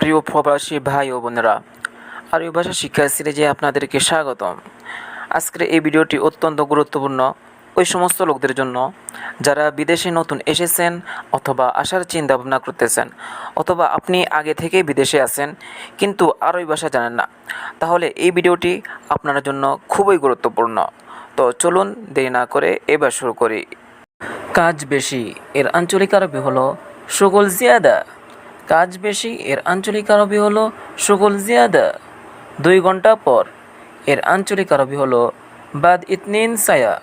প্রিয় প্রবাসী ভাই ও বোনেরা, আরবি ভাষা শিক্ষা সিরিজে আপনাদেরকে স্বাগতম। আজকের এই ভিডিওটি অত্যন্ত গুরুত্বপূর্ণ ওই সমস্ত লোকদের জন্য যারা বিদেশে নতুন এসেছেন অথবা আসার চিন্তা ভাবনা করতেছেন, অথবা আপনি আগে থেকেই বিদেশে আছেন কিন্তু আরবি ভাষা জানেন না। তাহলে এই ভিডিওটি আপনার জন্য খুবই গুরুত্বপূর্ণ। তো চলুন দেরি না করে এবার শুরু করি। কাজ বেশি এর আঞ্চলিক আরবি হলো শুগল জিয়াদা। কাজ বেশি এর আঞ্চলিক আরবি হলো শুগল জিয়াদা। 2 ঘন্টা পর এর আঞ্চলিক আরবি হলো বাদ ইতনিন সায়া।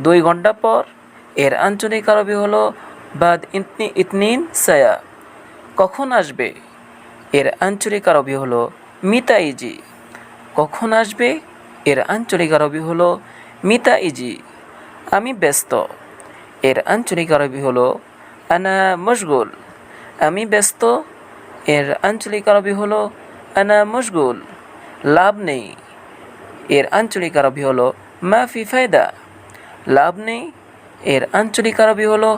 2 ঘন্টা পর এর আঞ্চলিক আরবি হলো বাদ ইতনিন সায়া। কখন আসবে এর আঞ্চলিক আরবি হলো মিতা ইজি। কখন আসবে এর আঞ্চলিক আরবি হলো মিতা ইজি। আমি ব্যস্ত এর আঞ্চলিক আরবি হলো আনা মশগুল। আমি ব্যস্ত এর আঞ্চলিক আরবি হলো আনা মশগুল। লাভ নেই এর আঞ্চলিক আরবি হলো মাফি ফায়দা। লাভ নেই এর আঞ্চলিক আরবি হলো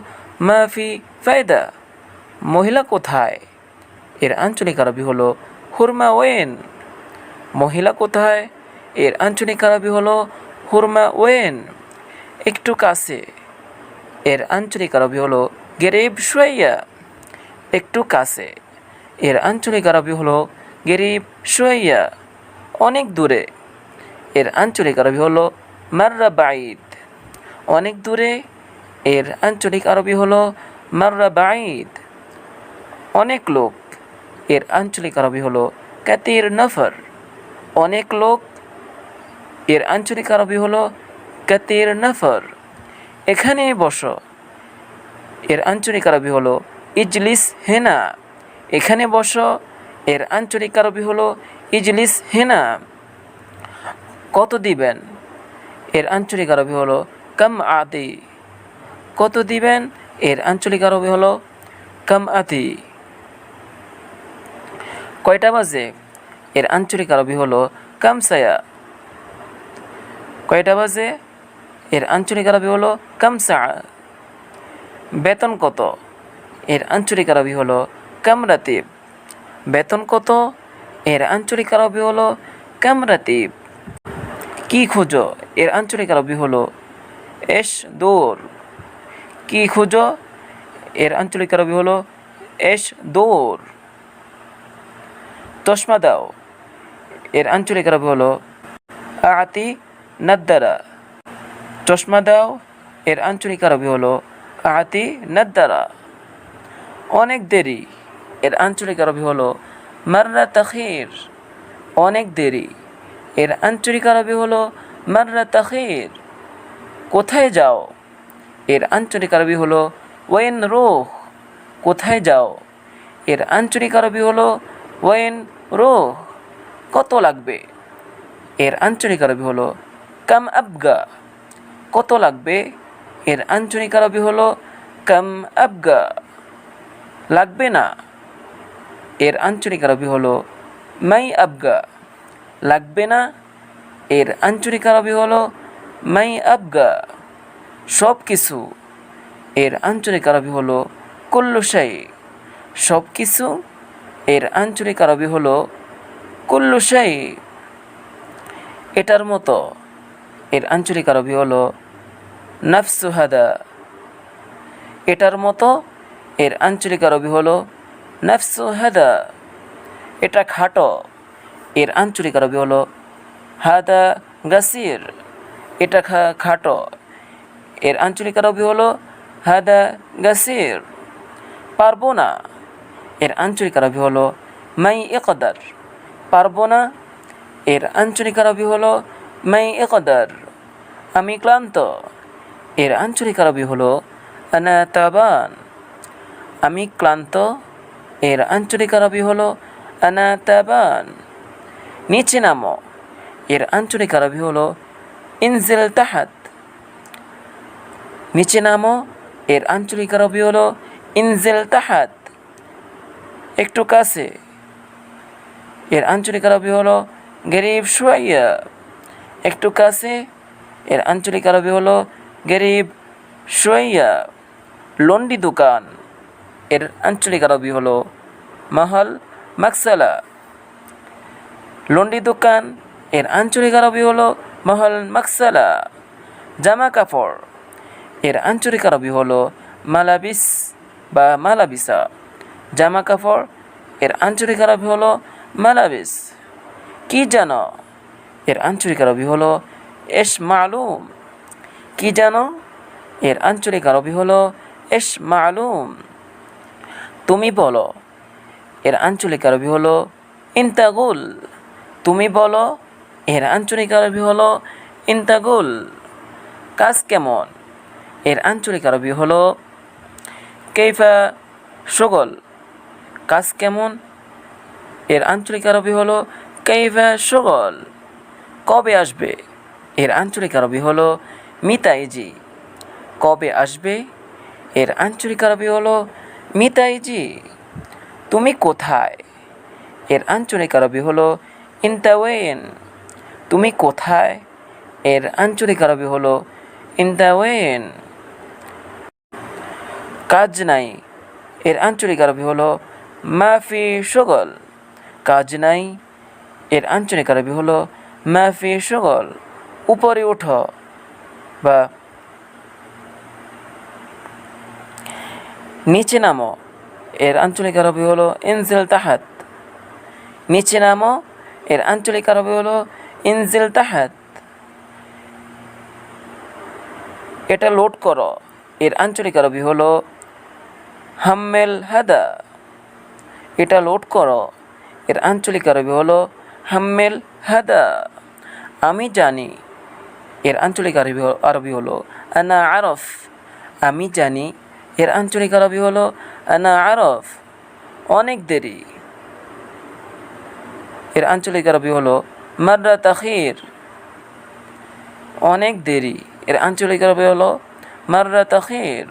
মাফি ফায়দা। মহিলা কোথায় এর আঞ্চলিক আরবি হলো হুরমা ওয়েন। মহিলা কোথায় এর আঞ্চলিক আরবি হলো হুরমা ওয়েন। একটু কাছে এর আঞ্চলিক আরবি হলো গেরিব শুয়াইয়া। একটু কাছে এর আঞ্চলিক আরবি হলো গেরিব শুয়াইয়া। অনেক দূরে এর আঞ্চলিক আরবি হলো মাররা বাইদ। অনেক দূরে এর আঞ্চলিক আরবি হলো মাররা বাইদ। অনেক লোক এর আঞ্চলিক আরবি হলো কাতির নফর। অনেক লোক এর আঞ্চলিক আরবি হলো কাতির নফর। এখানে বসো এর আঞ্চলিক আরবি হলো ইজলিস হেনা। এখানে বসো এর আঞ্চলিক আরবি হলো ইজলিস হেনা। কত দিবেন এর আঞ্চলিক আরবি হলো কাম আতি। কত দিবেন এর আঞ্চলিক আরবি হলো কাম আতি। কয়টা বাজে এর আঞ্চলিক আরবি হলো কাম সায়া। কয়টা বাজে এর আঞ্চলিক আরবি হলো কাম সা। বেতন কত এর আঞ্চলিক আরবি হলো কাম রাতিব। বেতন কত এর আঞ্চলিক আরবি হলো কাম রাতিব। কি খুঁজো এর আঞ্চলিক আরবি হলো এশ দৌর। কি খুঁজো এর আঞ্চলিক আরবি হলো এশ দৌর। চশমা দাও এর আঞ্চলিক আরবি হলো আতি নাদ্দারা। চশমা দাও এর আঞ্চলিক আরবি হলো আতি নাদ্দারা। অনেক দেরি এর আঞ্চলিক আরবি হলো মাররা তাখির। অনেক দেরি এর আঞ্চলিক আরবি হলো মাররা তাখির। কোথায় যাও এর আঞ্চলিক আরবি হলো ওয়েন রোহ। কোথায় যাও এর আঞ্চলিক আরবি হলো ওয়েন রোহ। কত লাগবে এর আঞ্চলিক আরবি হলো কাম আবগা। কত লাগবে এর আঞ্চলিক আরবি হলো কাম আবগা। লাগবে না এর আঞ্চলিক আরবি হলো মাই আবগা। লাগবে না এর আঞ্চলিক আরবি হলো মাই আবগা। সব কিছু এর আঞ্চলিক আরবি হলো কুল্লু শাই। সব কিছু এর আঞ্চলিক আরবি হলো কুল্লু শাই। এটার মতো এর আঞ্চলিক আরবি হলো নাফসু হাদা। এটার মতো এর আঞ্চলিক আরবি হলো নাফসু হাদা। এটা খাটো এর আঞ্চলিক আরবি হলো হাদা গাসির। এটা খাটো এর আঞ্চলিক আরবি হলো হাদা গাসির। পারবো না এর আঞ্চলিক আরবি হলো মাই ইকদার। পারবো না এর আঞ্চলিক আরবি হলো মাই ইকদার। আমি ক্লান্ত এর আঞ্চলিক আরবি হলো আনা তাবান। আমি ক্লান্ত এর আঞ্চলিক আরবি হলো আনা তাবান। নিচে নামো এর আঞ্চলিক আরবি হলো ইনজিল তাহাত। নিচে নামো এর আঞ্চলিক আরবি হলো ইনজিল তাহাত। একটু কাছে এর আঞ্চলিক আরবি হলো গরিব শুয়াইয়া। একটু কাছে এর আঞ্চলিক আরবি হলো গরিব শুয়াইয়া। লন্ডি দোকান এর আঞ্চলিক আরবি হলো মাহাল মাকসালা। লন্ডি দোকান এর আঞ্চলিক আরবি হলো মহল মাকসালা। জামা কাপড় এর আঞ্চলিক আরবি হলো মালাবিস বা মালাবিসা। জামা কাপড় এর আঞ্চলিক আরবি হলো মালাবিস। কি জানো এর আঞ্চলিক আরবি হলো এশ মালুম। কি জানো এর আঞ্চলিক আরবি হলো এশ মালুম। তুমি বলো এর আঞ্চলিক আরবি হলো ইন্তাগুল। তুমি বলো এর আঞ্চলিক আরবি হলো ইন্তাগুল। কাজ কেমন এর আঞ্চলিক আরবি হলো কেইফা শগল। কাজ কেমন এর আঞ্চলিক আরবি হলো কেইফা শগল। কবে আসবে এর আঞ্চলিক আরবি হলো মিতাইজি। কবে আসবে এর আঞ্চলিক আরবি হলো মিতাইজি। তুমি কোথায় এর আঞ্চলিক আরবি হলো ইন্তাওয়েন। তুমি কোথায় এর আঞ্চলিক আরবি হলো ইন্তাওয়েন। কাজ নাই এর আঞ্চলিক আরবি হলো মাফি শগল। কাজ নাই এর আঞ্চলিক আরবি হলো মাফি শগল। উপরে ওঠো বা নিচে নামো এর আঞ্চলিক আরবি হলো ইনজিল তাহাত। নিচে নামো এর আঞ্চলিক আরবি হলো ইনজিল তাহাত। এটা লোড করো এর আঞ্চলিক আরবি হলো হাম্মেল হাদা। এটা লোড করো এর আঞ্চলিক আরবি হলো হাম্মেল হাদা। আমি জানি এর আঞ্চলিক আরবি হলো আনা আরফ। আমি জানি এর আঞ্চলিক আরবি হলো আনা আরফ। অনেক দেরি এর আঞ্চলিক আরবি হলো মাররা তাখির। অনেক দেরি এর আঞ্চলিক আরবি হলো মাররা তাখির।